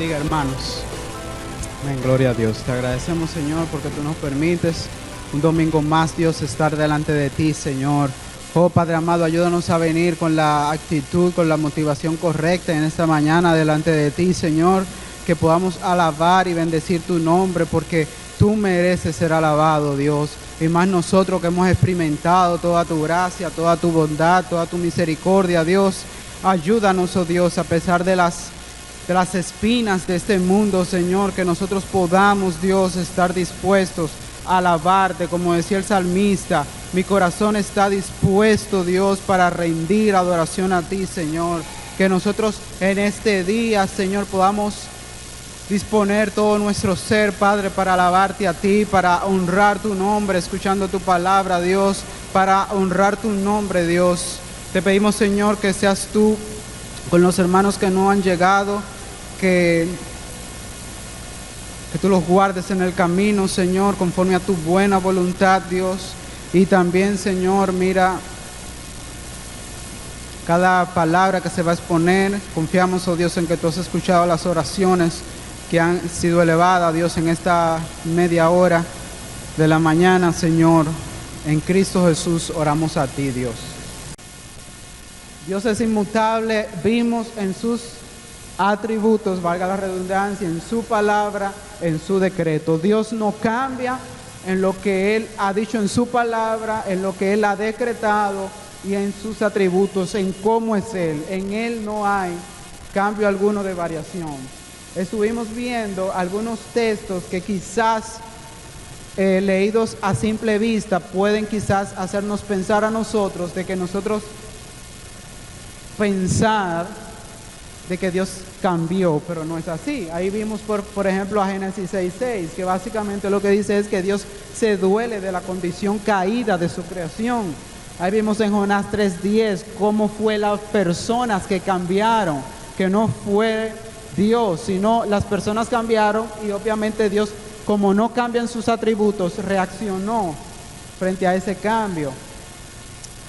bendiga, hermanos. Amén, gloria a Dios. Te agradecemos, Señor, porque tú nos permites un domingo más, Dios, estar delante de ti, Señor. Oh, Padre amado, ayúdanos a venir con la actitud, con la motivación correcta en esta mañana delante de ti, Señor. Que podamos alabar y bendecir tu nombre, porque tú mereces ser alabado, Dios. Y más nosotros que hemos experimentado toda tu gracia, toda tu bondad, toda tu misericordia, Dios. Ayúdanos, oh Dios, a pesar de las espinas de este mundo, Señor, que nosotros podamos, Dios, estar dispuestos a alabarte, como decía el salmista. Mi corazón está dispuesto, Dios, para rendir adoración a ti, Señor. Que nosotros en este día, Señor, podamos disponer todo nuestro ser, Padre, para alabarte a ti, para honrar tu nombre, escuchando tu palabra, Dios, para honrar tu nombre, Dios. Te pedimos, Señor, que seas tú con los hermanos que no han llegado, que tú los guardes en el camino, Señor, conforme a tu buena voluntad, Dios. Y también, Señor, mira cada palabra que se va a exponer. Confiamos, oh Dios, en que tú has escuchado las oraciones que han sido elevadas, Dios, en esta media hora de la mañana, Señor. En Cristo Jesús oramos a ti, Dios. Dios es inmutable, vimos en sus atributos, valga la redundancia, en su palabra, en su decreto. Dios no cambia en lo que Él ha dicho en su palabra, en lo que Él ha decretado y en sus atributos, en cómo es Él. En Él no hay cambio alguno de variación. Estuvimos viendo algunos textos que quizás leídos a simple vista pueden quizás hacernos pensar a nosotros de que nosotros pensar de que Dios cambió, pero no es así. Ahí vimos por ejemplo a Génesis 6:6, que básicamente lo que dice es que Dios se duele de la condición caída de su creación. Ahí vimos en Jonás 3:10 cómo fue las personas que cambiaron, que no fue Dios, sino las personas cambiaron, y obviamente Dios, como no cambian sus atributos, reaccionó frente a ese cambio.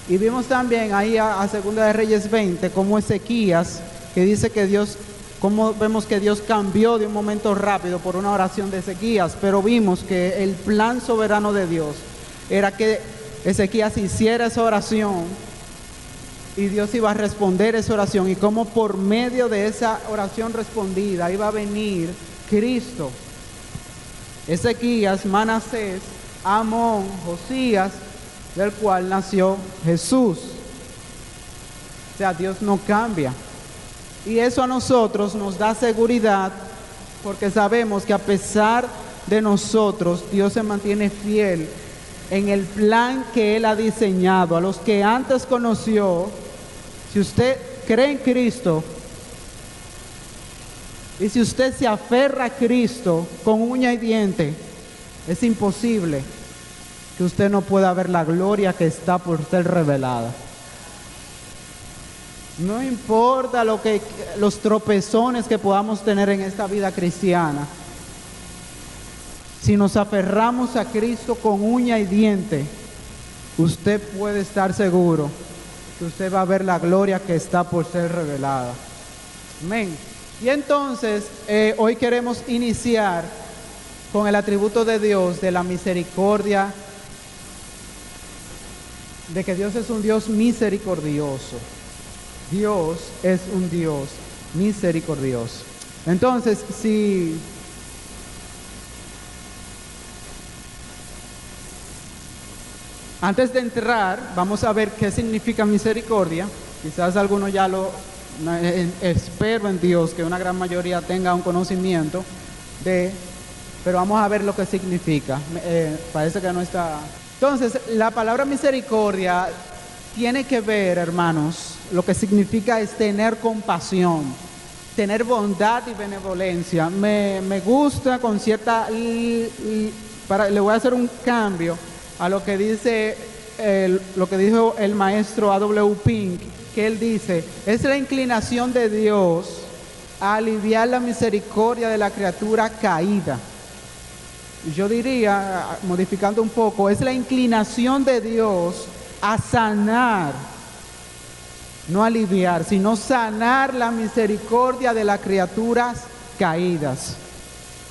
Y vimos también ahí a Segunda de Reyes 20, como Ezequías, que dice que Dios, como vemos que Dios cambió de un momento rápido por una oración de Ezequías, pero vimos que el plan soberano de Dios era que Ezequías hiciera esa oración y Dios iba a responder esa oración, y como por medio de esa oración respondida iba a venir Cristo. Ezequías, Manasés, Amón, Josías, del cual nació Jesús. O sea, Dios no cambia. Y eso a nosotros nos da seguridad, porque sabemos que a pesar de nosotros, Dios se mantiene fiel en el plan que Él ha diseñado. A los que antes conoció, si usted cree en Cristo, y si usted se aferra a Cristo con uña y diente, es imposible que usted no pueda ver la gloria que está por ser revelada. No importa los tropezones que podamos tener en esta vida cristiana, si nos aferramos a Cristo con uña y diente, usted puede estar seguro que usted va a ver la gloria que está por ser revelada. Amén. Y entonces, hoy queremos iniciar con el atributo de Dios, de la misericordia, de que Dios es un Dios misericordioso. Dios es un Dios misericordioso. Entonces, si antes de entrar, vamos a ver qué significa misericordia. Quizás algunos ya espero en Dios que una gran mayoría tenga un conocimiento pero vamos a ver lo que significa. Parece que no está. Entonces, la palabra misericordia tiene que ver, hermanos, lo que significa es tener compasión, tener bondad y benevolencia. Me gusta con cierta... le voy a hacer un cambio a lo que dice lo que dijo el maestro A.W. Pink, que él dice: es la inclinación de Dios a aliviar la misericordia de la criatura caída. Yo diría, modificando un poco, es la inclinación de Dios a sanar, no aliviar, sino sanar la misericordia de las criaturas caídas,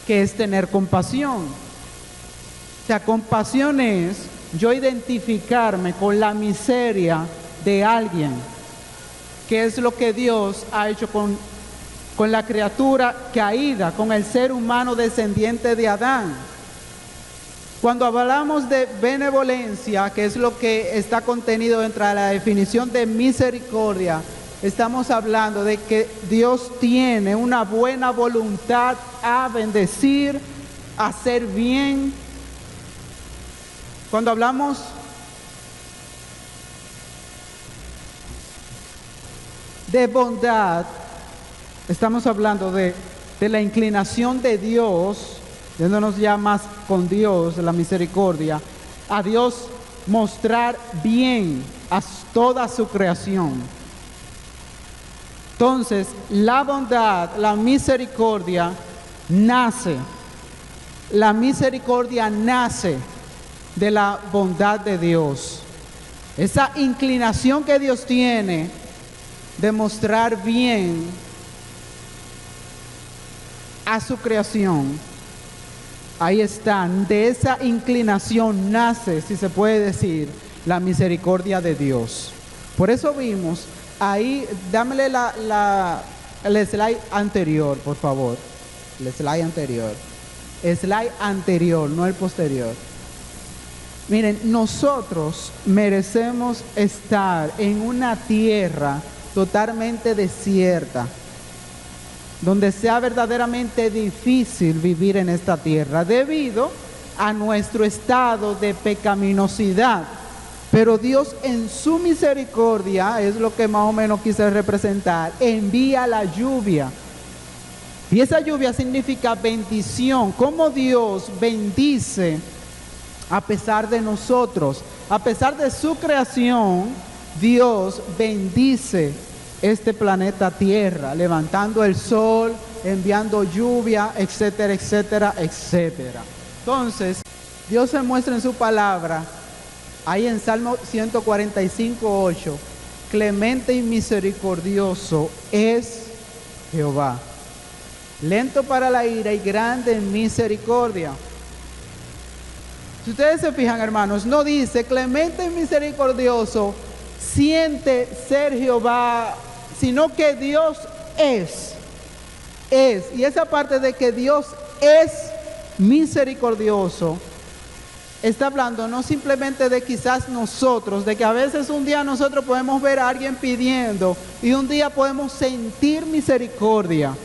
que es tener compasión. O sea, compasión es yo identificarme con la miseria de alguien, que es lo que Dios ha hecho con la criatura caída, con el ser humano descendiente de Adán. Cuando hablamos de benevolencia, que es lo que está contenido dentro de la definición de misericordia, estamos hablando de que Dios tiene una buena voluntad a bendecir, a hacer bien. Cuando hablamos de bondad, estamos hablando de la inclinación de Dios, yéndonos ya más con Dios, la misericordia, a Dios mostrar bien a toda su creación. Entonces, la bondad, la misericordia nace de la bondad de Dios. Esa inclinación que Dios tiene de mostrar bien a su creación, ahí están, de esa inclinación nace, si se puede decir, la misericordia de Dios. Por eso vimos ahí, dámele el slide anterior, por favor. El slide anterior. Slide anterior, no el posterior. Miren, nosotros merecemos estar en una tierra totalmente desierta, donde sea verdaderamente difícil vivir en esta tierra debido a nuestro estado de pecaminosidad. Pero Dios en su misericordia, es lo que más o menos quise representar, envía la lluvia. Y esa lluvia significa bendición. Cómo Dios bendice a pesar de nosotros, a pesar de su creación, Dios bendice este planeta Tierra, levantando el sol, enviando lluvia, etcétera, etcétera, etcétera. Entonces, Dios se muestra en su palabra, ahí en Salmo 145:8, clemente y misericordioso es Jehová, lento para la ira y grande en misericordia. Si ustedes se fijan, hermanos, no dice clemente y misericordioso siente ser Jehová, sino que Dios es. Y esa parte de que Dios es misericordioso, está hablando no simplemente de quizás nosotros, de que a veces un día nosotros podemos ver a alguien pidiendo y un día podemos sentir misericordia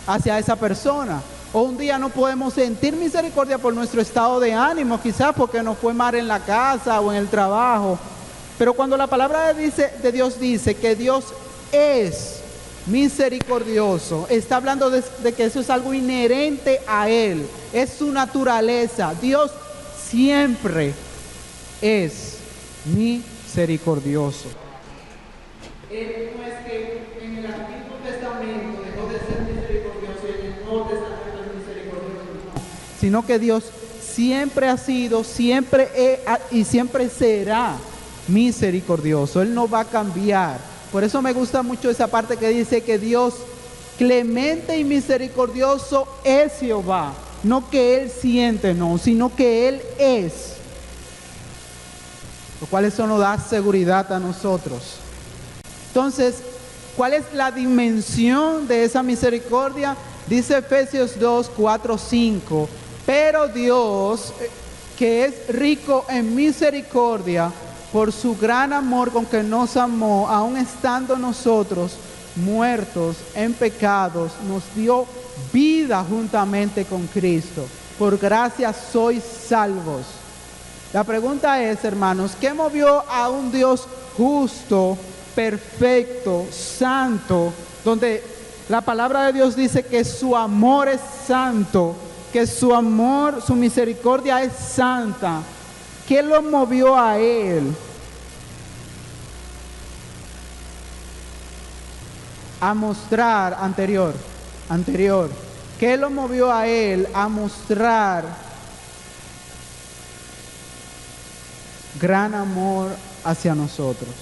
hacia esa persona. O un día no podemos sentir misericordia por nuestro estado de ánimo, quizás porque nos fue mal en la casa o en el trabajo. Pero cuando la palabra de Dios dice que Dios es misericordioso, está hablando de que eso es algo inherente a Él, es su naturaleza. Dios siempre es misericordioso. Él no es que en el Antiguo Testamento dejó de ser misericordioso y en el Nuevo Testamento sino que Dios siempre ha sido, y siempre será misericordioso. Él no va a cambiar. Por eso me gusta mucho esa parte que dice que Dios clemente y misericordioso es Jehová. No que Él siente, no, sino que Él es. Lo cual eso nos da seguridad a nosotros. Entonces, ¿cuál es la dimensión de esa misericordia? Dice Efesios 2, 4, 5. Pero Dios, que es rico en misericordia, por su gran amor con que nos amó, aun estando nosotros muertos en pecados, nos dio vida juntamente con Cristo. Por gracia sois salvos. La pregunta es, hermanos, ¿qué movió a un Dios justo, perfecto, santo, donde la palabra de Dios dice que su amor es santo, que su amor, su misericordia es santa? ¿Qué lo movió a Él a mostrar anterior? ¿Qué lo movió a Él a mostrar gran amor hacia nosotros?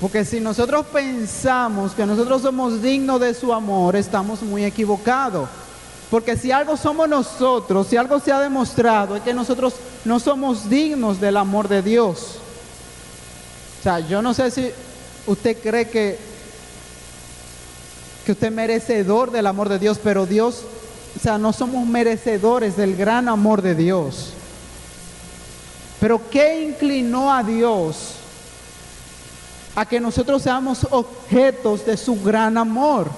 Porque si nosotros pensamos que nosotros somos dignos de su amor, estamos muy equivocados. Porque si algo somos nosotros, si algo se ha demostrado, es que nosotros no somos dignos del amor de Dios. O sea, yo no sé si usted cree que usted es merecedor del amor de Dios, pero Dios, o sea, no somos merecedores del gran amor de Dios. Pero ¿qué inclinó a Dios a que nosotros seamos objetos de su gran amor?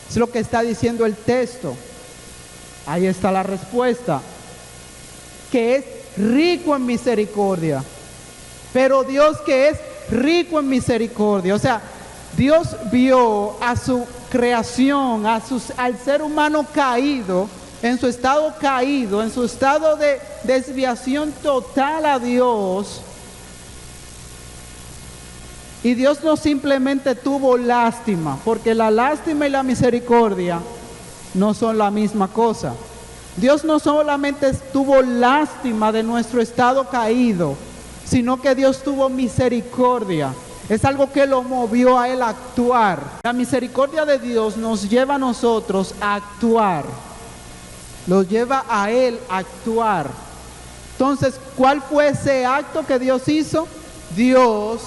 Es lo que está diciendo el texto. Ahí está la respuesta. Que es rico en misericordia. Pero Dios que es rico en misericordia. O sea, Dios vio a su creación, al ser humano caído, en su estado caído, en su estado de desviación total a Dios. Y Dios no simplemente tuvo lástima, porque la lástima y la misericordia no son la misma cosa. Dios no solamente tuvo lástima de nuestro estado caído, sino que Dios tuvo misericordia. Es algo que lo movió a Él a actuar. La misericordia de Dios nos lleva a nosotros a actuar. Lo lleva a Él a actuar. Entonces, ¿cuál fue ese acto que Dios hizo? Dios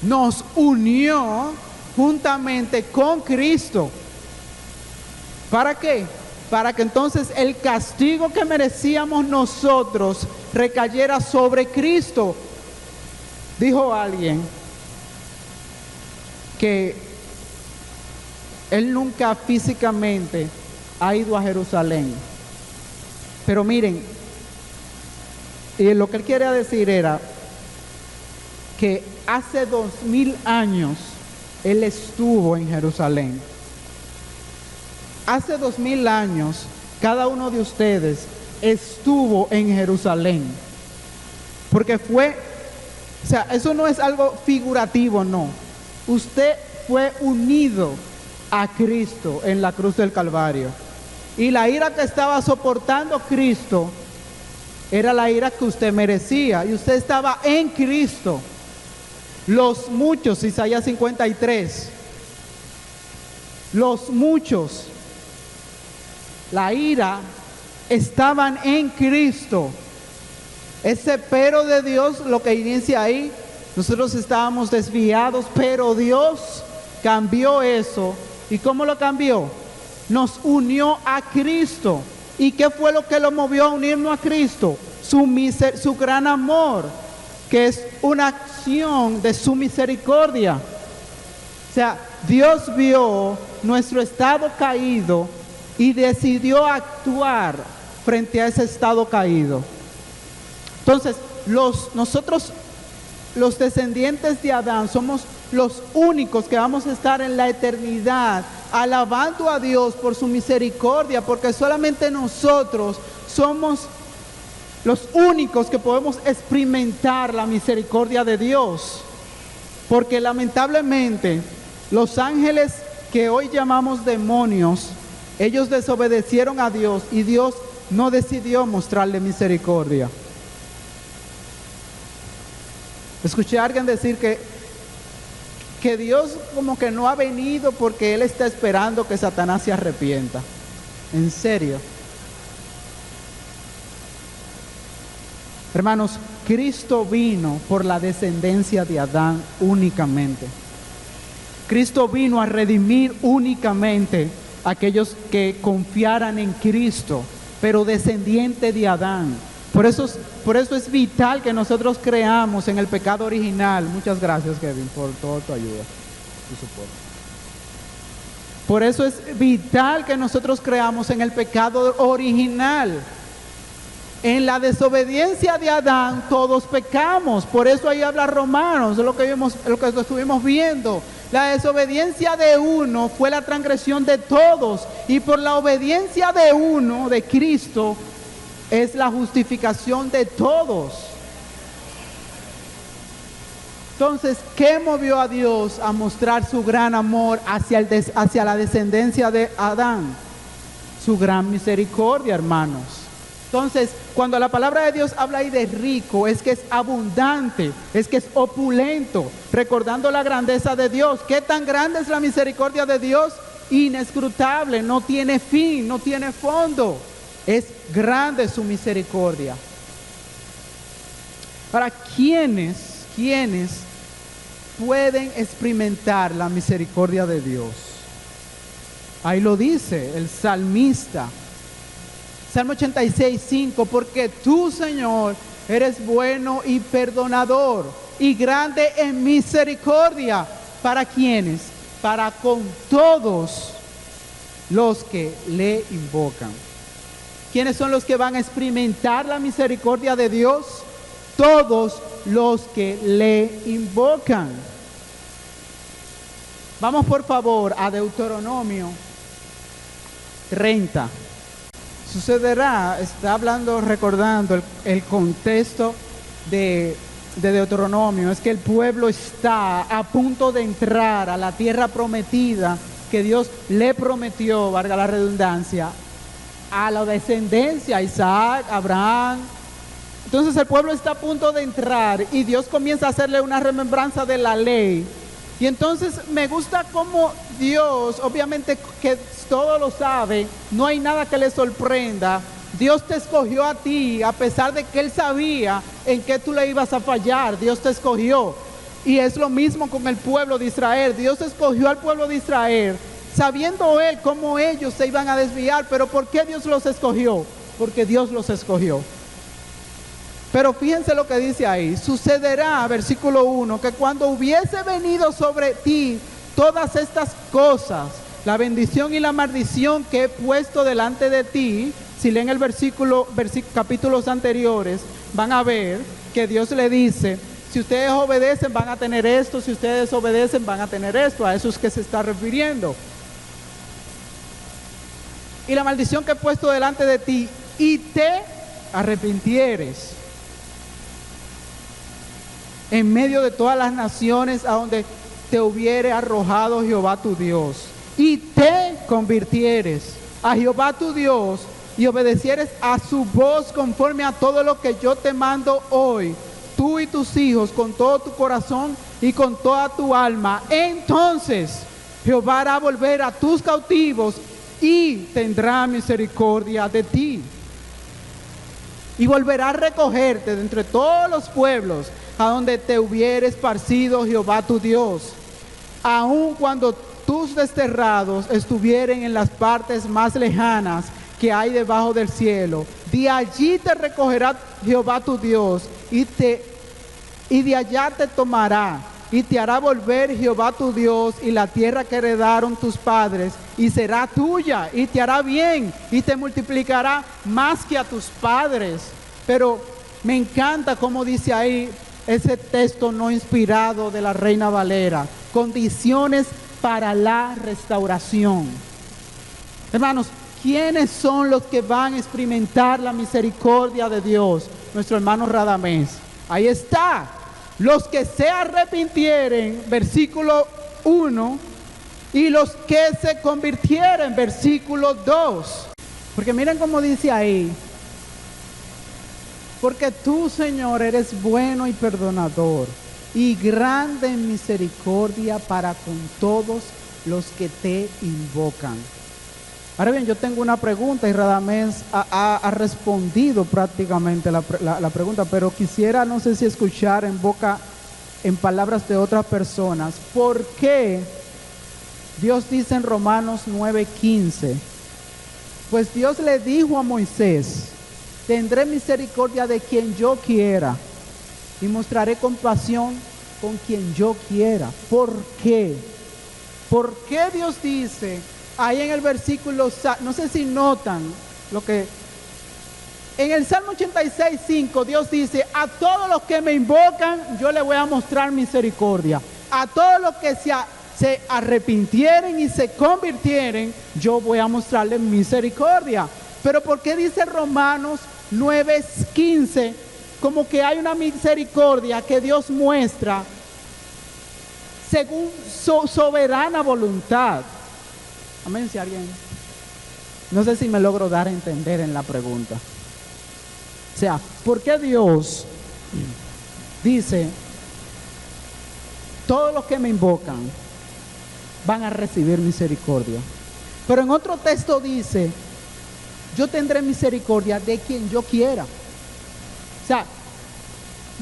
nos unió juntamente con Cristo. ¿Para qué? Para que entonces el castigo que merecíamos nosotros recayera sobre Cristo. Dijo alguien que él nunca físicamente ha ido a Jerusalén. Pero miren, y lo que él quiere decir era que hace 2000 años él estuvo en Jerusalén. Hace 2000 años cada uno de ustedes estuvo en Jerusalén. Porque fue, o sea, eso no es algo figurativo, no. Usted fue unido a Cristo en la cruz del Calvario. Y la ira que estaba soportando Cristo era la ira que usted merecía. Y usted estaba en Cristo. Los muchos, Isaías 53. Los muchos, la ira, estaban en Cristo. Ese pero de Dios, lo que inicia ahí, nosotros estábamos desviados, pero Dios cambió eso. ¿Y cómo lo cambió? Nos unió a Cristo. ¿Y qué fue lo que lo movió a unirnos a Cristo? Su gran amor, que es una acción de su misericordia. O sea, Dios vio nuestro estado caído y decidió actuar frente a ese estado caído. Entonces, nosotros, los descendientes de Adán, somos los únicos que vamos a estar en la eternidad alabando a Dios por su misericordia, porque solamente nosotros somos los únicos que podemos experimentar la misericordia de Dios. Porque lamentablemente los ángeles que hoy llamamos demonios, ellos desobedecieron a Dios y Dios no decidió mostrarle misericordia. Escuché a alguien decir que Dios como que no ha venido porque Él está esperando que Satanás se arrepienta. ¿En serio? Hermanos, Cristo vino por la descendencia de Adán únicamente. Cristo vino a redimir únicamente a aquellos que confiaran en Cristo, pero descendiente de Adán. Por eso es vital que nosotros creamos en el pecado original. Muchas gracias, Kevin, por toda tu ayuda, tu soporte. Por eso es vital que nosotros creamos en el pecado original. En la desobediencia de Adán todos pecamos. Por eso ahí habla Romanos, es lo que estuvimos viendo. La desobediencia de uno fue la transgresión de todos. Y por la obediencia de uno, de Cristo, es la justificación de todos. Entonces, ¿qué movió a Dios a mostrar su gran amor hacia la descendencia de Adán? Su gran misericordia, hermanos. Entonces, cuando la palabra de Dios habla ahí de rico, es que es abundante, es que es opulento, recordando la grandeza de Dios. ¿Qué tan grande es la misericordia de Dios? Inescrutable, no tiene fin, no tiene fondo. Es grande su misericordia. Para quienes pueden experimentar la misericordia de Dios. Ahí lo dice el salmista. Salmo 86:5, porque tú, Señor, eres bueno y perdonador y grande en misericordia. ¿Para quiénes? Para con todos los que le invocan. ¿Quiénes son los que van a experimentar la misericordia de Dios? Todos los que le invocan. Vamos por favor a Deuteronomio 30. Sucederá, está hablando, recordando el contexto de Deuteronomio, es que el pueblo está a punto de entrar a la tierra prometida que Dios le prometió, valga la redundancia, a la descendencia, Isaac, Abraham. Entonces el pueblo está a punto de entrar y Dios comienza a hacerle una remembranza de la ley. Y entonces me gusta cómo Dios, obviamente que todo lo sabe, no hay nada que le sorprenda. Dios te escogió a ti, a pesar de que Él sabía en qué tú le ibas a fallar. Dios te escogió. Y es lo mismo con el pueblo de Israel. Dios escogió al pueblo de Israel, sabiendo Él cómo ellos se iban a desviar. Pero ¿por qué Dios los escogió? Porque Dios los escogió. Pero fíjense lo que dice ahí. Sucederá, versículo 1, que cuando hubiese venido sobre ti todas estas cosas, la bendición y la maldición que he puesto delante de ti, si leen el capítulos anteriores, van a ver que Dios le dice, si ustedes obedecen van a tener esto, si ustedes obedecen van a tener esto. A eso es que se está refiriendo. Y la maldición que he puesto delante de ti, y te arrepintieres en medio de todas las naciones a donde te hubiere arrojado Jehová tu Dios, y te convirtieres a Jehová tu Dios, y obedecieres a su voz conforme a todo lo que yo te mando hoy, tú y tus hijos, con todo tu corazón y con toda tu alma, entonces Jehová hará volver a tus cautivos y tendrá misericordia de ti. Y volverá a recogerte de entre todos los pueblos a donde te hubiere esparcido Jehová tu Dios, aun cuando tus desterrados estuvieren en las partes más lejanas que hay debajo del cielo. De allí te recogerá Jehová tu Dios y de allá te tomará y te hará volver Jehová tu Dios y la tierra que heredaron tus padres, y será tuya, y te hará bien, y te multiplicará más que a tus padres. Pero me encanta como dice ahí ese texto no inspirado de la Reina Valera, condiciones para la restauración. Hermanos, ¿quiénes son los que van a experimentar la misericordia de Dios? Nuestro hermano Radamés. Ahí está. Los que se arrepintieren, versículo 1, y los que se convirtieren, versículo 2. Porque miren cómo dice ahí. Porque tú, Señor, eres bueno y perdonador, y grande en misericordia para con todos los que te invocan. Ahora bien, yo tengo una pregunta y Radamés ha respondido prácticamente la pregunta, pero quisiera, no sé si escuchar en palabras de otras personas, ¿por qué Dios dice en Romanos 9:15? Pues Dios le dijo a Moisés, tendré misericordia de quien yo quiera y mostraré compasión con quien yo quiera. ¿Por qué? ¿Por qué Dios dice ahí en el versículo, no sé si notan lo que en el Salmo 86:5 Dios dice, a todos los que me invocan yo le voy a mostrar misericordia, a todos los que se arrepintieren y se convirtieren yo voy a mostrarles misericordia? Pero ¿por qué dice Romanos 9:15 como que hay una misericordia que Dios muestra según su soberana voluntad? Amén, si alguien, no sé si me logro dar a entender en la pregunta. O sea, ¿por qué Dios dice, todos los que me invocan van a recibir misericordia? Pero en otro texto dice, yo tendré misericordia de quien yo quiera. O sea,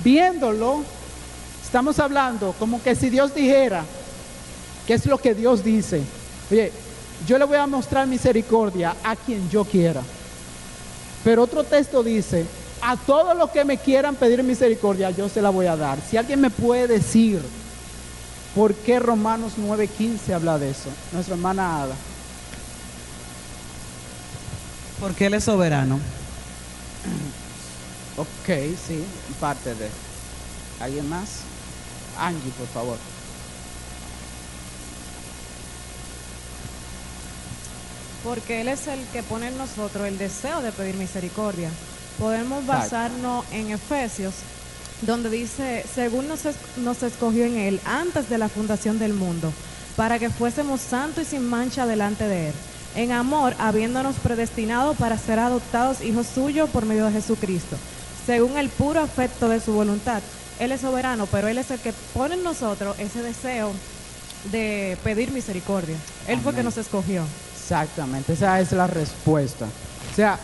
viéndolo, estamos hablando como que si Dios dijera, ¿qué es lo que Dios dice? Oye, yo le voy a mostrar misericordia a quien yo quiera. Pero otro texto dice, a todos los que me quieran pedir misericordia, yo se la voy a dar. Si alguien me puede decir por qué Romanos 9:15 habla de eso, nuestra hermana Ada. Porque Él es soberano. Ok, sí, parte de. ¿Alguien más? Angie, por favor. Porque Él es el que pone en nosotros el deseo de pedir misericordia. Podemos basarnos en Efesios, donde dice, según nos escogió en Él antes de la fundación del mundo, para que fuésemos santos y sin mancha delante de Él, en amor, habiéndonos predestinado para ser adoptados hijos suyos por medio de Jesucristo, según el puro afecto de su voluntad. Él es soberano, pero Él es el que pone en nosotros ese deseo de pedir misericordia. Él fue el que nos escogió. Exactamente, esa es la respuesta. O sea,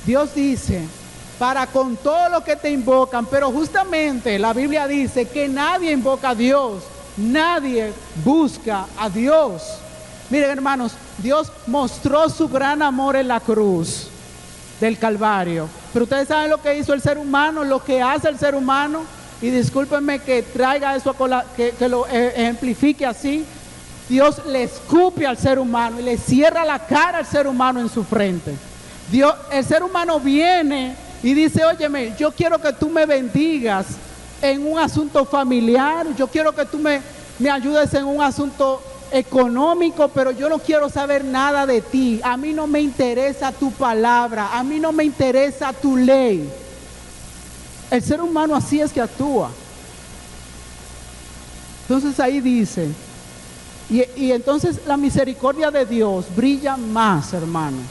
Dios dice, para con todo lo que te invocan, pero justamente la Biblia dice que nadie invoca a Dios, nadie busca a Dios. Miren, hermanos, Dios mostró su gran amor en la cruz del Calvario. Pero ustedes saben lo que hizo el ser humano, lo que hace el ser humano. Y discúlpenme que traiga eso, que lo ejemplifique así. Dios le escupe al ser humano y le cierra la cara al ser humano en su frente. El ser humano viene y dice, óyeme, yo quiero que tú me bendigas en un asunto familiar, yo quiero que tú me ayudes en un asunto económico, pero yo no quiero saber nada de ti. A mí no me interesa tu palabra, a mí no me interesa tu ley. El ser humano así es que actúa. Entonces ahí dice, y entonces la misericordia de Dios brilla más, hermanos.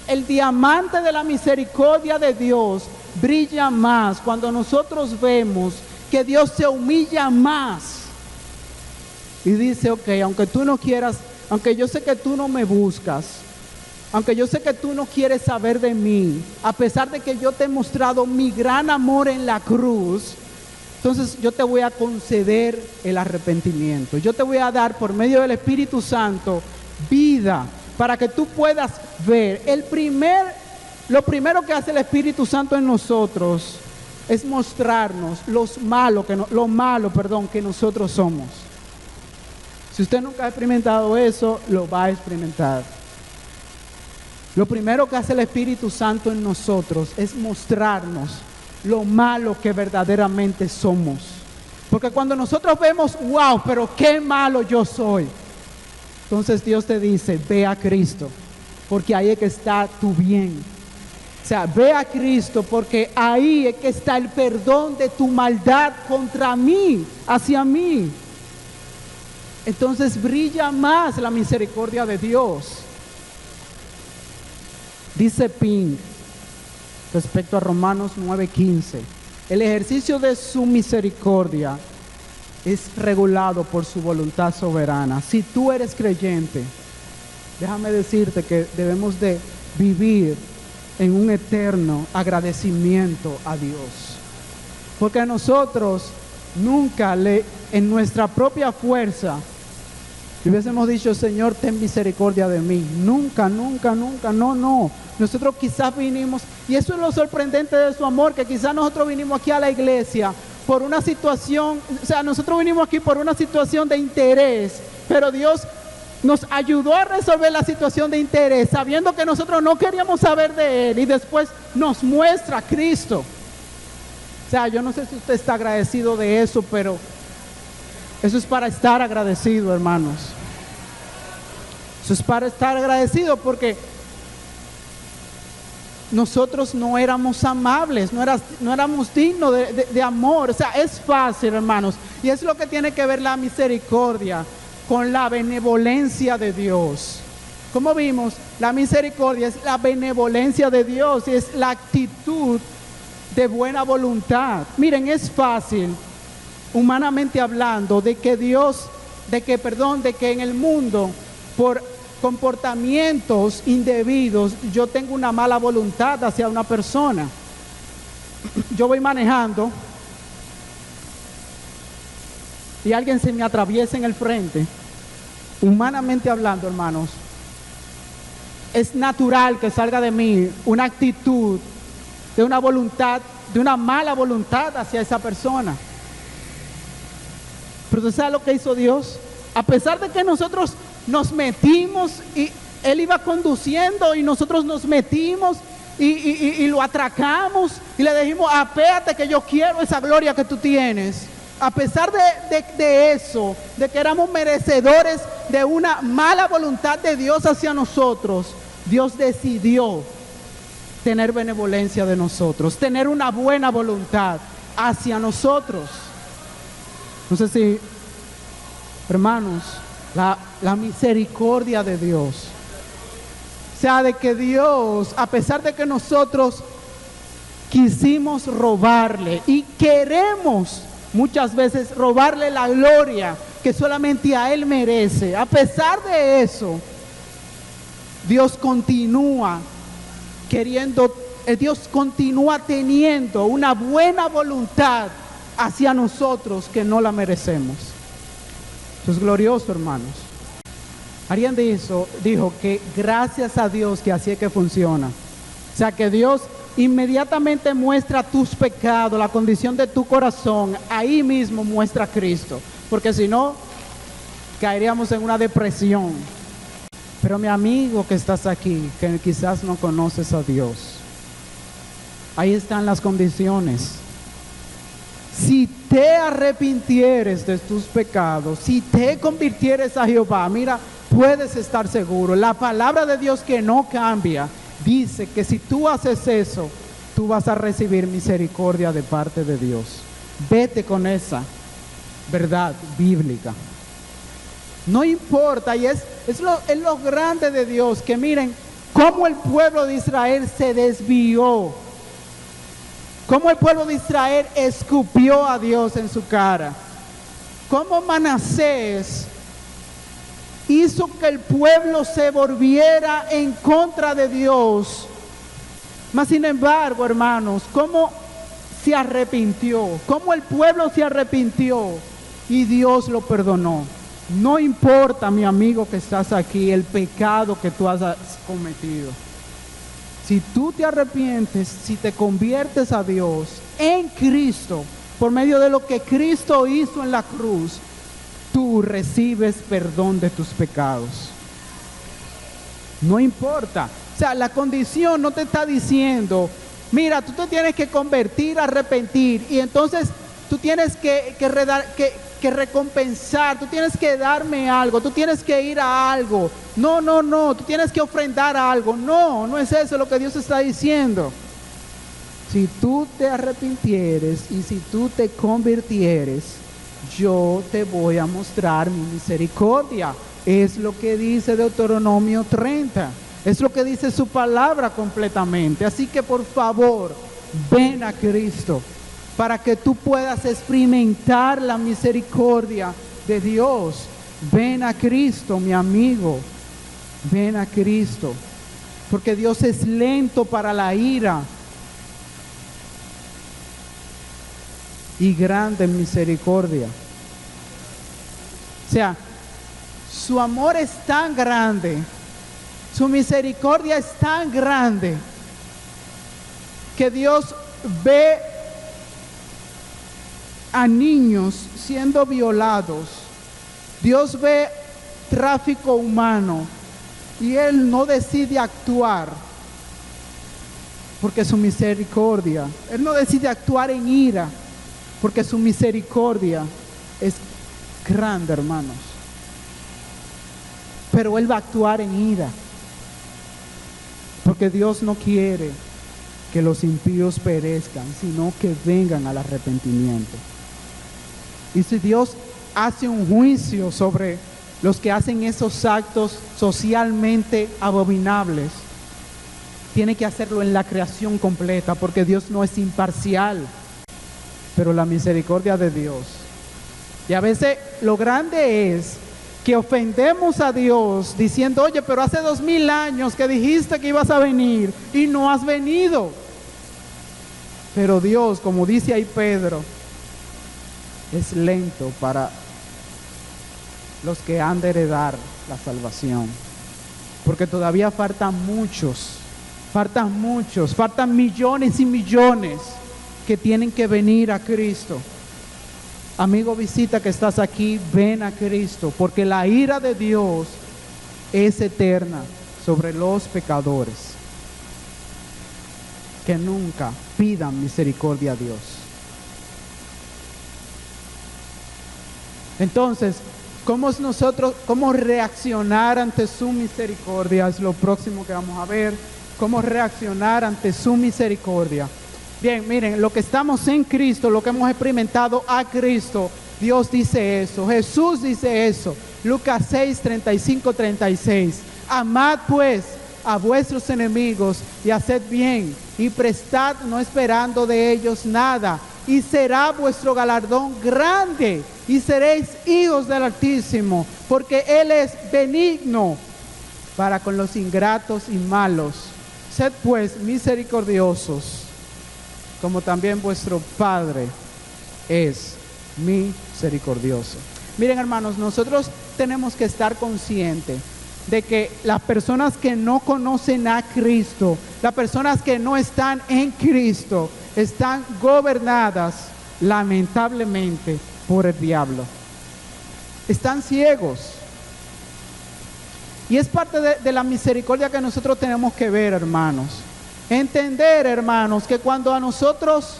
El diamante de la misericordia de Dios brilla más cuando nosotros vemos que Dios se humilla más. Y dice, ok, aunque tú no quieras, aunque yo sé que tú no me buscas, aunque yo sé que tú no quieres saber de mí, a pesar de que yo te he mostrado mi gran amor en la cruz, entonces yo te voy a conceder el arrepentimiento. Yo te voy a dar por medio del Espíritu Santo vida para que tú puedas ver. Lo primero que hace el Espíritu Santo en nosotros es mostrarnos lo malo que nosotros somos. Si usted nunca ha experimentado eso, lo va a experimentar. Lo primero que hace el Espíritu Santo en nosotros es mostrarnos lo malo que verdaderamente somos. Porque cuando nosotros vemos, wow, pero qué malo yo soy, entonces Dios te dice, ve a Cristo, porque ahí es que está tu bien. O sea, ve a Cristo, porque ahí es que está el perdón de tu maldad contra mí, hacia mí. Entonces brilla más la misericordia de Dios. Dice Pink, respecto a Romanos 9:15, el ejercicio de su misericordia es regulado por su voluntad soberana. Si tú eres creyente, déjame decirte que debemos de vivir en un eterno agradecimiento a Dios. Porque nosotros nunca en nuestra propia fuerza le hubiésemos dicho, Señor, ten misericordia de mí. Nunca, no. Nosotros quizás vinimos, y eso es lo sorprendente de su amor, que quizás nosotros vinimos aquí a la iglesia por una situación, nosotros vinimos aquí por una situación de interés, pero Dios nos ayudó a resolver la situación de interés, sabiendo que nosotros no queríamos saber de Él, y después nos muestra a Cristo. Yo no sé si usted está agradecido de eso, pero eso es para estar agradecido, hermanos. Eso es para estar agradecido, porque nosotros no éramos amables, no éramos dignos de amor. Es fácil, hermanos, y es lo que tiene que ver la misericordia con la benevolencia de Dios. como vimos, la misericordia es la benevolencia de Dios y es la actitud de buena voluntad. Miren, es fácil, humanamente hablando, de que en el mundo, por comportamientos indebidos, yo tengo una mala voluntad hacia una persona. Yo voy manejando y alguien se me atraviesa en el frente. Humanamente hablando, hermanos, es natural que salga de mí una actitud de una voluntad, de una mala voluntad hacia esa persona. Pero ¿tú sabes lo que hizo Dios? A pesar de que nosotros nos metimos y Él iba conduciendo y nosotros nos metimos y lo atracamos y le dijimos, apéate que yo quiero esa gloria que tú tienes. A pesar de eso, de que éramos merecedores de una mala voluntad de Dios hacia nosotros, Dios decidió tener benevolencia de nosotros, tener una buena voluntad hacia nosotros. No sé si, hermanos, la misericordia de Dios, o sea, de que Dios, a pesar de que nosotros quisimos robarle y queremos muchas veces robarle la gloria que solamente a Él merece, a pesar de eso, Dios continúa queriendo, Dios continúa teniendo una buena voluntad hacia nosotros que no la merecemos. Eso es glorioso, hermanos. Alguien dijo que gracias a Dios que así es que funciona. O sea, que Dios inmediatamente muestra tus pecados, la condición de tu corazón, ahí mismo muestra a Cristo, porque si no, caeríamos en una depresión. Pero mi amigo que estás aquí, que quizás no conoces a Dios, ahí están las condiciones. Si te arrepintieres de tus pecados, si te convirtieres a Jehová, mira, puedes estar seguro. La palabra de Dios que no cambia, dice que si tú haces eso, tú vas a recibir misericordia de parte de Dios. Vete con esa verdad bíblica. No importa, y es lo grande de Dios, que miren cómo el pueblo de Israel se desvió, cómo el pueblo de Israel escupió a Dios en su cara, cómo Manasés hizo que el pueblo se volviera en contra de Dios. Mas sin embargo, hermanos, cómo se arrepintió, cómo el pueblo se arrepintió y Dios lo perdonó. No importa, mi amigo que estás aquí, el pecado que tú has cometido. Si tú te arrepientes, si te conviertes a Dios en Cristo, por medio de lo que Cristo hizo en la cruz, tú recibes perdón de tus pecados. No importa. O sea, la condición no te está diciendo, mira, tú te tienes que convertir, arrepentir, y entonces tú tienes que recompensar, tú tienes que darme algo, tú tienes que ir a algo. No, tú tienes que ofrendar algo. No es eso lo que Dios está diciendo. Si tú te arrepintieres y si tú te convirtieres, yo te voy a mostrar mi misericordia. Es lo que dice Deuteronomio 30. Es lo que dice su palabra completamente. Así que por favor, ven a Cristo para que tú puedas experimentar la misericordia de Dios. Ven a Cristo, mi amigo. Ven a Cristo. Porque Dios es lento para la ira y grande en misericordia. O sea, su amor es tan grande, su misericordia es tan grande, que Dios ve a niños siendo violados, Dios ve tráfico humano y Él no decide actuar porque su misericordia, Él no decide actuar en ira porque su misericordia es grande, hermanos. Pero Él va a actuar en ira porque Dios no quiere que los impíos perezcan, sino que vengan al arrepentimiento. Y si Dios hace un juicio sobre los que hacen esos actos socialmente abominables, tienen que hacerlo en la creación completa, porque Dios no es imparcial. Pero la misericordia de Dios. Y a veces lo grande es que ofendemos a Dios diciendo, oye, pero hace 2000 años que dijiste que ibas a venir y no has venido. Pero Dios, como dice ahí Pedro, es lento para los que han de heredar la salvación. Porque todavía faltan muchos, faltan millones y millones que tienen que venir a Cristo. Amigo visita que estás aquí, ven a Cristo, porque la ira de Dios es eterna sobre los pecadores que nunca pidan misericordia a Dios. Entonces, ¿cómo reaccionar ante su misericordia? Es lo próximo que vamos a ver. ¿Cómo reaccionar ante su misericordia? Bien, miren, lo que estamos en Cristo, lo que hemos experimentado a Cristo, Dios dice eso, Jesús dice eso. Lucas 6, 35, 36. Amad pues a vuestros enemigos y haced bien y prestad no esperando de ellos nada, y será vuestro galardón grande y seréis hijos del Altísimo, porque Él es benigno para con los ingratos y malos. Sed pues misericordiosos, como también vuestro Padre es misericordioso. Miren, hermanos, nosotros tenemos que estar conscientes de que las personas que no conocen a Cristo, las personas que no están en Cristo, están gobernadas lamentablemente por el diablo. Están ciegos. Y es parte de la misericordia que nosotros tenemos que ver, hermanos. Entender, hermanos, que cuando a nosotros,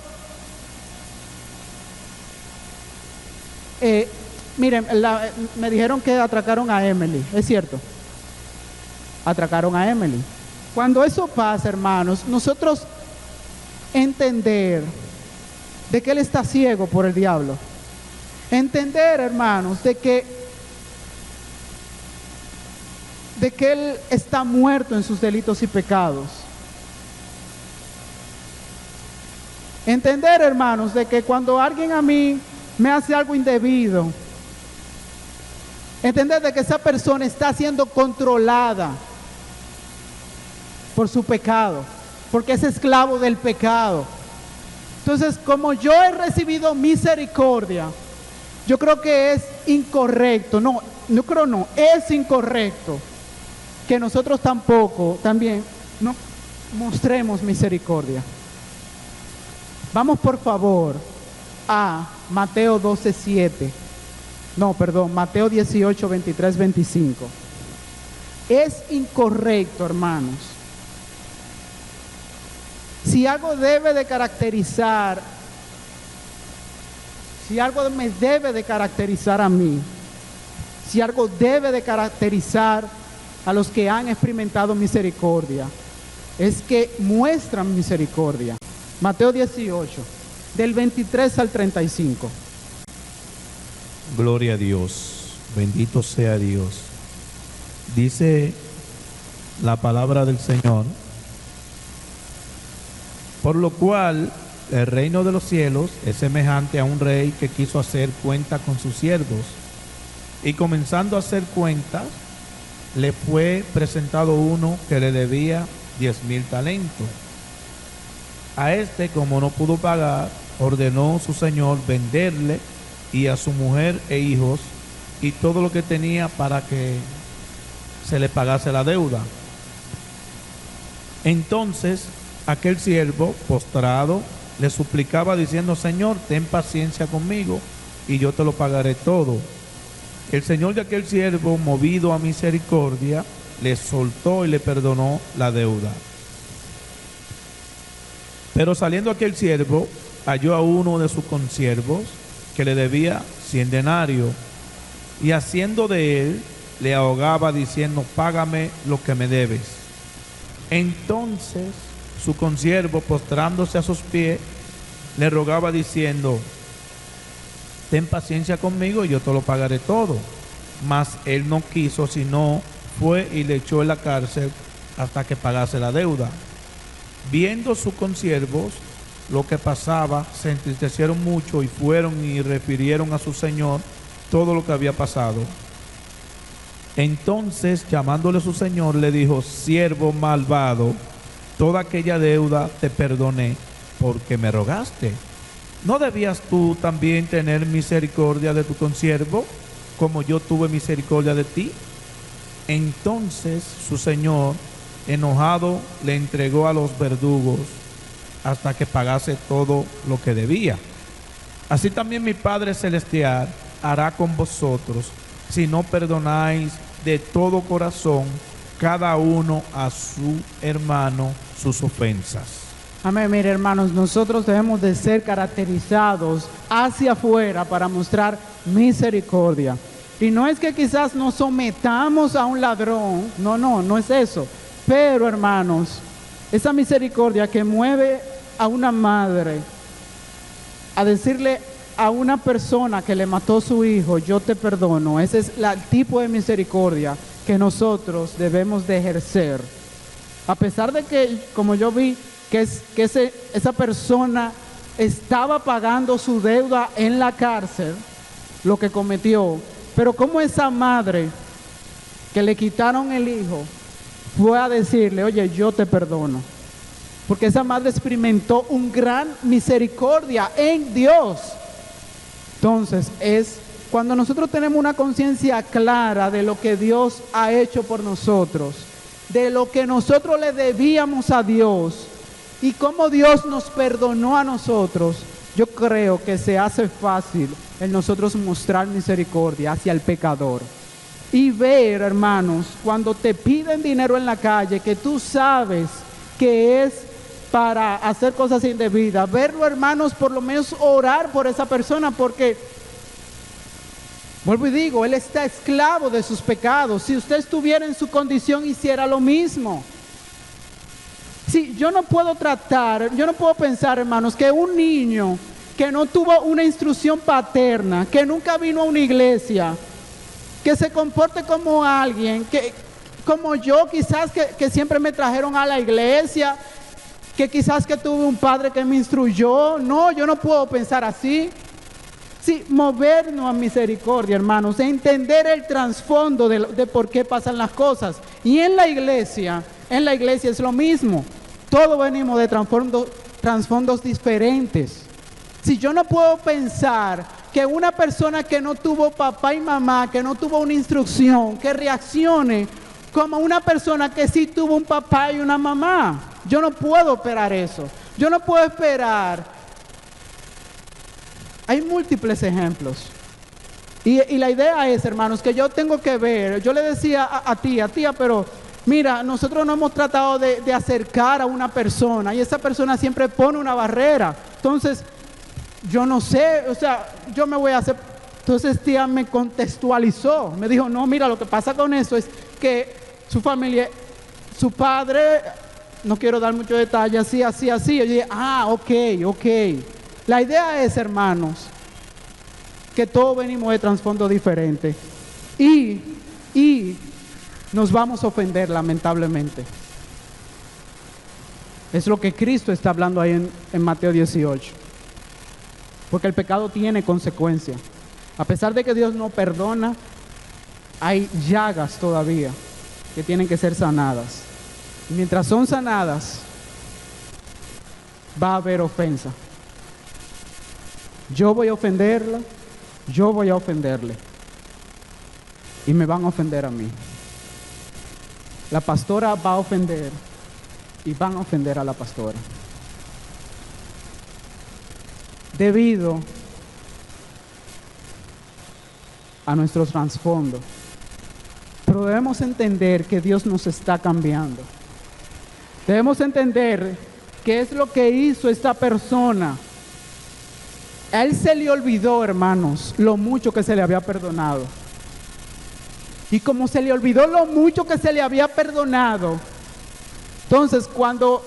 miren, me dijeron que atracaron a Emily, ¿es cierto? Atracaron a Emily. Cuando eso pasa, hermanos, nosotros entender de que él está ciego por el diablo. Entender, hermanos, de que él está muerto en sus delitos y pecados. Entender, hermanos, de que cuando alguien a mí me hace algo indebido, entender de que esa persona está siendo controlada por su pecado, porque es esclavo del pecado. Entonces, como yo he recibido misericordia, yo creo que es incorrecto, es incorrecto que nosotros también no mostremos misericordia. Vamos por favor a Mateo 12:7. Mateo 18, 23, 25. Es incorrecto, hermanos. Si algo debe de caracterizar, si algo me debe de caracterizar a mí, si algo debe de caracterizar a los que han experimentado misericordia, es que muestran misericordia. Mateo 18, del 23 al 35. Gloria a Dios, bendito sea Dios. Dice la palabra del Señor: por lo cual el reino de los cielos es semejante a un rey que quiso hacer cuenta con sus siervos, y comenzando a hacer cuentas, le fue presentado uno que le debía 10,000 talentos. A este, como no pudo pagar, ordenó su señor venderle y a su mujer e hijos y todo lo que tenía para que se le pagase la deuda. Entonces aquel siervo, postrado, le suplicaba diciendo: Señor, ten paciencia conmigo y yo te lo pagaré todo. El señor de aquel siervo, movido a misericordia, le soltó y le perdonó la deuda. Pero saliendo aquel siervo, halló a uno de sus consiervos que le debía 100 denarios, y haciendo de él, le ahogaba diciendo: págame lo que me debes. Entonces su consiervo, postrándose a sus pies, le rogaba diciendo: ten paciencia conmigo y yo te lo pagaré todo. mas él no quiso, sino fue y le echó en la cárcel hasta que pagase la deuda. Viendo sus consiervos lo que pasaba, se entristecieron mucho y fueron y refirieron a su señor todo lo que había pasado. Entonces, llamándole su señor, le dijo: siervo malvado, toda aquella deuda te perdoné porque me rogaste. ¿No debías tú también tener misericordia de tu consiervo, como yo tuve misericordia de ti? Entonces su señor, enojado, le entregó a los verdugos hasta que pagase todo lo que debía. Así también mi Padre Celestial hará con vosotros, si no perdonáis de todo corazón cada uno a su hermano sus ofensas. Amén. Mire, hermanos, nosotros debemos de ser caracterizados hacia afuera para mostrar misericordia. Y no es que quizás nos sometamos a un ladrón, no es eso. Pero, hermanos, esa misericordia que mueve a una madre a decirle a una persona que le mató a su hijo: yo te perdono. Ese es el tipo de misericordia que nosotros debemos de ejercer. A pesar de que, como yo vi, esa persona estaba pagando su deuda en la cárcel, lo que cometió, pero como esa madre que le quitaron el hijo fue a decirle: oye, yo te perdono, porque esa madre experimentó un gran misericordia en Dios. Entonces, es cuando nosotros tenemos una conciencia clara de lo que Dios ha hecho por nosotros, de lo que nosotros le debíamos a Dios y cómo Dios nos perdonó a nosotros, yo creo que se hace fácil en nosotros mostrar misericordia hacia el pecador. Y ver, hermanos, cuando te piden dinero en la calle, que tú sabes que es para hacer cosas indebidas, verlo, hermanos, por lo menos orar por esa persona, porque, vuelvo y digo, él está esclavo de sus pecados. Si usted estuviera en su condición, hiciera lo mismo. Sí, yo no puedo pensar, hermanos, que un niño que no tuvo una instrucción paterna, que nunca vino a una iglesia, que se comporte como alguien, como yo quizás que siempre me trajeron a la iglesia, que quizás que tuve un padre que me instruyó. No, yo no puedo pensar así. Sí, movernos a misericordia, hermanos, entender el trasfondo de por qué pasan las cosas. Y en la iglesia es lo mismo. Todos venimos de trasfondos diferentes. Si yo no puedo pensar que una persona que no tuvo papá y mamá, que no tuvo una instrucción, que reaccione como una persona que sí tuvo un papá y una mamá, yo no puedo esperar eso. Yo no puedo esperar. Hay múltiples ejemplos. Y la idea es, hermanos, que yo tengo que ver. Yo le decía a tía, pero mira, nosotros no hemos tratado de acercar a una persona y esa persona siempre pone una barrera. Entonces, yo no sé, o sea, yo me voy a hacer. Entonces tía me contextualizó, me dijo: no, mira, lo que pasa con eso es que su familia, su padre, no quiero dar muchos detalles, así. Yo dije: ok. La idea es, hermanos, que todos venimos de trasfondo diferente y nos vamos a ofender, lamentablemente. Es lo que Cristo está hablando ahí en Mateo 18. Porque el pecado tiene consecuencias. A pesar de que Dios no perdona, hay llagas todavía que tienen que ser sanadas. Y mientras son sanadas, va a haber ofensa. Yo voy a ofenderla, yo voy a ofenderle. Y me van a ofender a mí. La pastora va a ofender y van a ofender a la pastora. Debido a nuestro trasfondo. Pero debemos entender que Dios nos está cambiando. Debemos entender qué es lo que hizo esta persona. A él se le olvidó, hermanos, lo mucho que se le había perdonado. Y como se le olvidó lo mucho que se le había perdonado, entonces cuando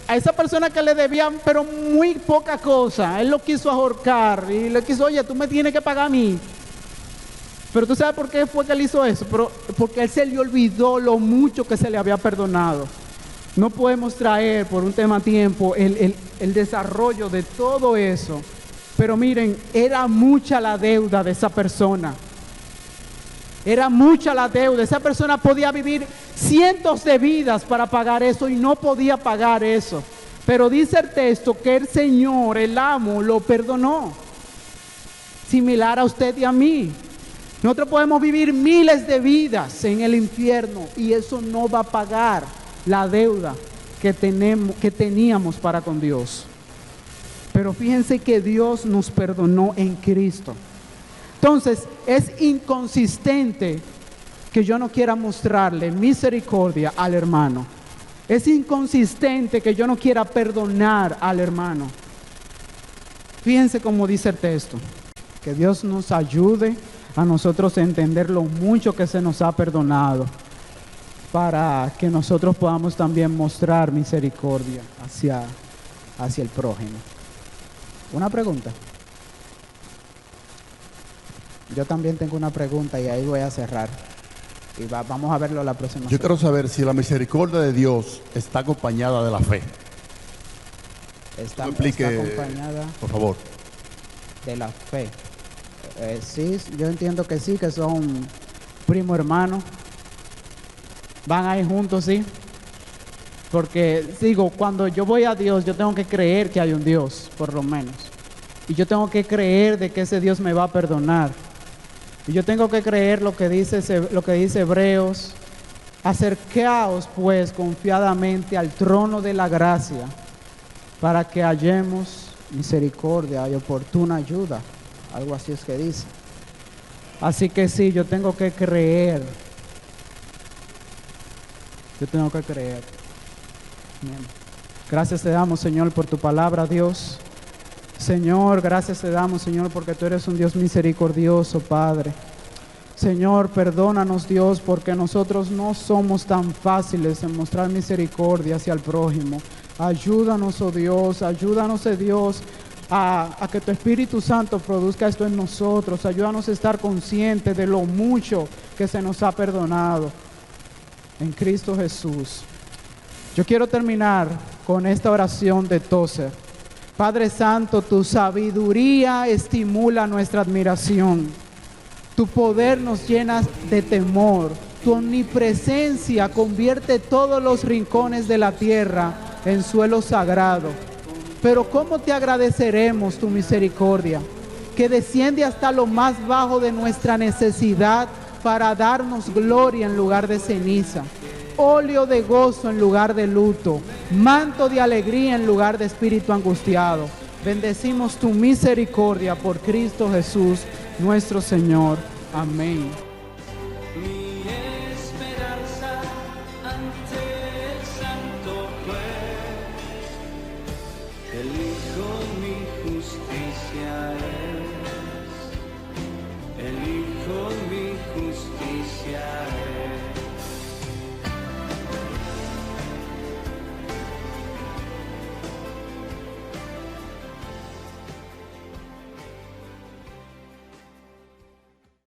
a esa persona que le debían pero muy poca cosa, él lo quiso ahorcar y le quiso: oye, tú me tienes que pagar a mí. Pero tú sabes por qué fue que él hizo eso, porque él se le olvidó lo mucho que se le había perdonado. No podemos traer por un tema tiempo el desarrollo de todo eso. Pero miren, era mucha la deuda de esa persona. Era mucha la deuda. Esa persona podía vivir cientos de vidas para pagar eso y no podía pagar eso. Pero dice el texto que el Señor, el amo, lo perdonó. Similar a usted y a mí. Nosotros podemos vivir miles de vidas en el infierno y eso no va a pagar la deuda que teníamos para con Dios. Pero fíjense que Dios nos perdonó en Cristo. Entonces, es inconsistente que yo no quiera mostrarle misericordia al hermano. Es inconsistente que yo no quiera perdonar al hermano. Fíjense cómo dice el texto. Que Dios nos ayude a nosotros a entender lo mucho que se nos ha perdonado, para que nosotros podamos también mostrar misericordia hacia el prójimo. Una pregunta. Yo también tengo una pregunta y ahí voy a cerrar. Y vamos a verlo la próxima Yo quiero saber si la misericordia de Dios está acompañada de la fe. Está Explique, acompañada por favor. de la fe. Sí, yo entiendo que sí, que son primo hermano. Van ahí juntos, sí. Porque digo, cuando yo voy a Dios, yo tengo que creer que hay un Dios, por lo menos. Y yo tengo que creer de que ese Dios me va a perdonar. Y yo tengo que creer lo que dice Hebreos. Acercaos pues confiadamente al trono de la gracia, para que hallemos misericordia y oportuna ayuda. Algo así es que dice. Así que sí, yo tengo que creer. Yo tengo que creer. Bien. Gracias te damos, Señor, por tu palabra, Dios. Señor, gracias te damos, Señor, porque tú eres un Dios misericordioso, Padre. Señor, perdónanos, Dios, porque nosotros no somos tan fáciles en mostrar misericordia hacia el prójimo. Ayúdanos, oh Dios, Dios, a que tu Espíritu Santo produzca esto en nosotros. Ayúdanos a estar conscientes de lo mucho que se nos ha perdonado en Cristo Jesús. Yo quiero terminar con esta oración de Tozer. Padre Santo, tu sabiduría estimula nuestra admiración. Tu poder nos llena de temor. Tu omnipresencia convierte todos los rincones de la tierra en suelo sagrado. Pero ¿cómo te agradeceremos tu misericordia, que desciende hasta lo más bajo de nuestra necesidad para darnos gloria en lugar de ceniza, óleo de gozo en lugar de luto, manto de alegría en lugar de espíritu angustiado? Bendecimos tu misericordia por Cristo Jesús, nuestro Señor. Amén. Mi esperanza ante el santo juez, elijo mi justicia.